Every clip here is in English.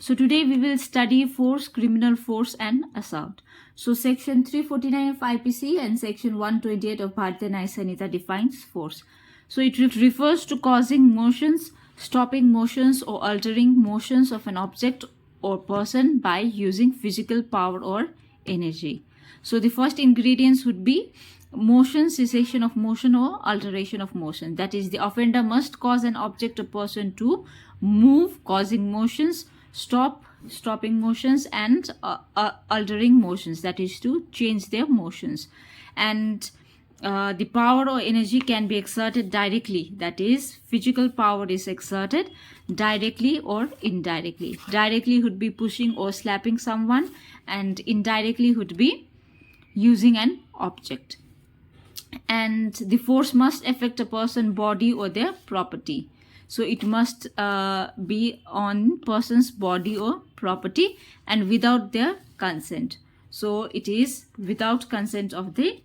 So today we will study force, criminal force and assault. So section 349 of IPC and section 128 of Bharatiya न्याय Sanhita defines force. So it refers to causing motions, stopping motions or altering motions of an object or person by using physical power or energy. So the first ingredients would be motion, cessation of motion or alteration of motion. That is, the offender must cause an object or person to move, causing motions, stopping motions and altering motions, that is to change their motions. And the power or energy can be exerted directly, that is physical power is exerted directly or indirectly. Directly would be pushing or slapping someone, and indirectly would be using an object. And the force must affect a person, body or their property. So it must be on person's body or property and without their consent. So it is without consent of the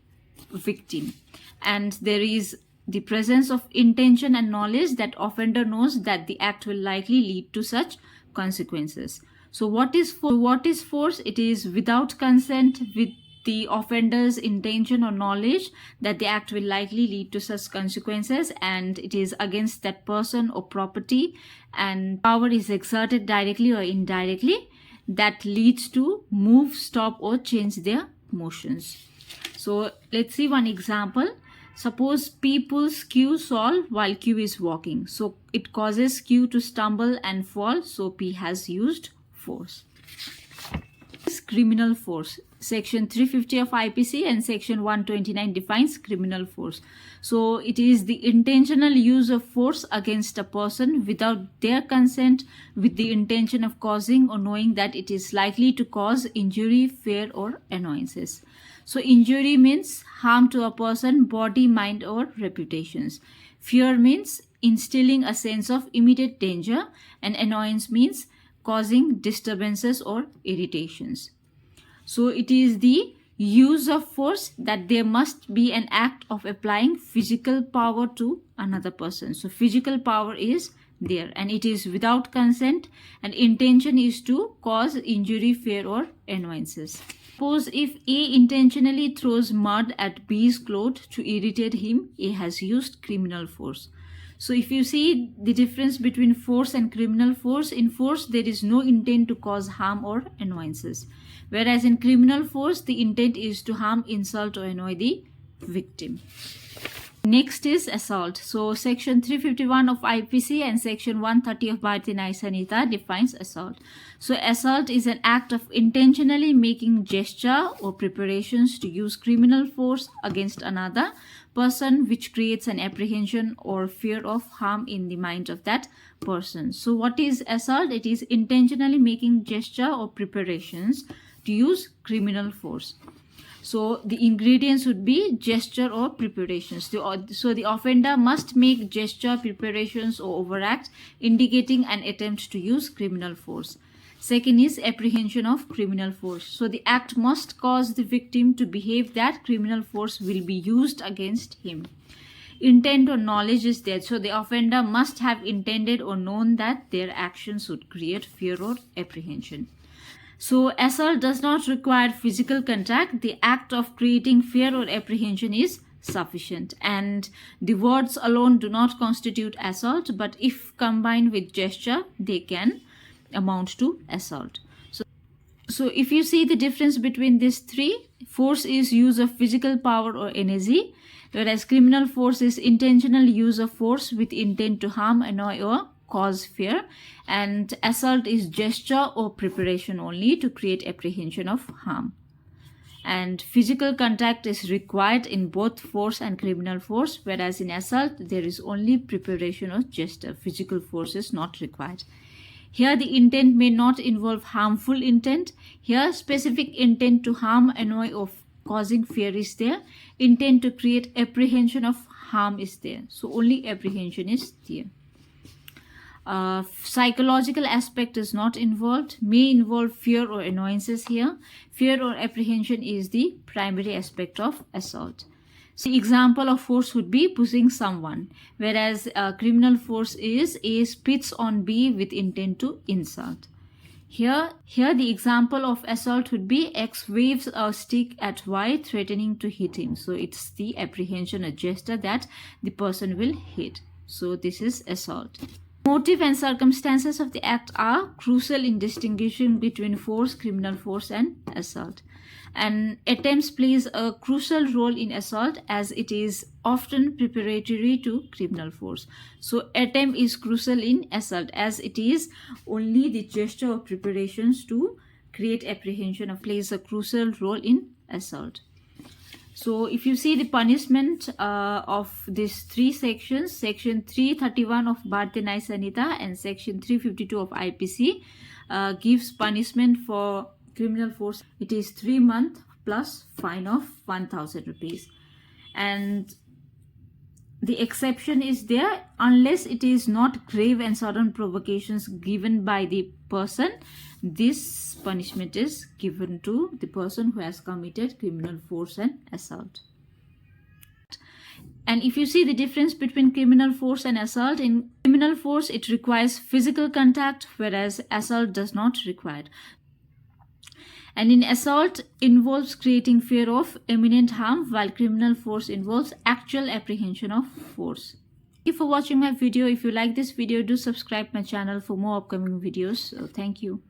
victim. And there is the presence of intention and knowledge that offender knows that the act will likely lead to such consequences. So what is force? It is without consent, with the offender's intention or knowledge that the act will likely lead to such consequences, and it is against that person or property, and power is exerted directly or indirectly that leads to move, stop or change their motions. So let's see one example. Suppose P pulls Q Saul while Q is walking. So it causes Q to stumble and fall. So P has used force. Criminal force. Section 350 of IPC and section 129 defines criminal force. So it is the intentional use of force against a person without their consent, with the intention of causing or knowing that it is likely to cause injury, fear or annoyances. So injury means harm to a person, body, mind or reputations. Fear means instilling a sense of immediate danger, and annoyance means causing disturbances or irritations. So it is the use of force, that there must be an act of applying physical power to another person. So physical power is there and it is without consent, and intention is to cause injury, fear or annoyances. Suppose if A intentionally throws mud at B's clothes to irritate him, A has used criminal force. So if you see the difference between force and criminal force, in force there is no intent to cause harm or annoyances, whereas in criminal force the intent is to harm, insult or annoy the victim. Next is assault. So section 351 of IPC and section 130 of Bharatiya न्याय Sanhita defines assault. So assault is an act of intentionally making gesture or preparations to use criminal force against another person, which creates an apprehension or fear of harm in the mind of that person. So what is assault? It is intentionally making gesture or preparations to use criminal force. So the ingredients would be gesture or preparations. So the offender must make gesture, preparations or overact indicating an attempt to use criminal force. Second is apprehension of criminal force. So the act must cause the victim to behave that criminal force will be used against him. Intent or knowledge is there. So the offender must have intended or known that their actions would create fear or apprehension. So assault does not require physical contact. The act of creating fear or apprehension is sufficient, and the words alone do not constitute assault, but if combined with gesture they can amount to assault. So if you see the difference between these three, force is use of physical power or energy, whereas criminal force is intentional use of force with intent to harm, annoy or cause fear, and assault is gesture or preparation only to create apprehension of harm. And physical contact is required in both force and criminal force, whereas in assault there is only preparation or gesture. Physical force is not required. Here the intent may not involve harmful intent. Here specific intent to harm, annoy or causing fear is there. Intent to create apprehension of harm is there. So only apprehension is there. Psychological aspect is not involved, may involve fear or annoyances here. Fear or apprehension is the primary aspect of assault. So example of force would be pushing someone, whereas criminal force is A spits on B with intent to insult. Here the example of assault would be X waves a stick at Y threatening to hit him. So it's the apprehension, a gesture that the person will hit. So this is assault. Motive and circumstances of the act are crucial in distinguishing between force, criminal force, and assault. And attempts plays a crucial role in assault as it is often preparatory to criminal force. So attempt is crucial in assault as it is only the gesture of preparations to create apprehension of plays a crucial role in assault. So if you see the punishment of these three sections, section 331 of Bharatiya Nyaya Sanhita and section 352 of IPC gives punishment for criminal force. It is 3 months plus fine of 1,000 rupees. And the exception is there unless it is not grave and sudden provocations given by the person. This punishment is given to the person who has committed criminal force and assault. And if you see the difference between criminal force and assault, in criminal force it requires physical contact, whereas assault does not require. And in assault involves creating fear of imminent harm, while criminal force involves actual apprehension of force. Thank you for watching my video. If you like this video, do subscribe my channel for more upcoming videos. So thank you.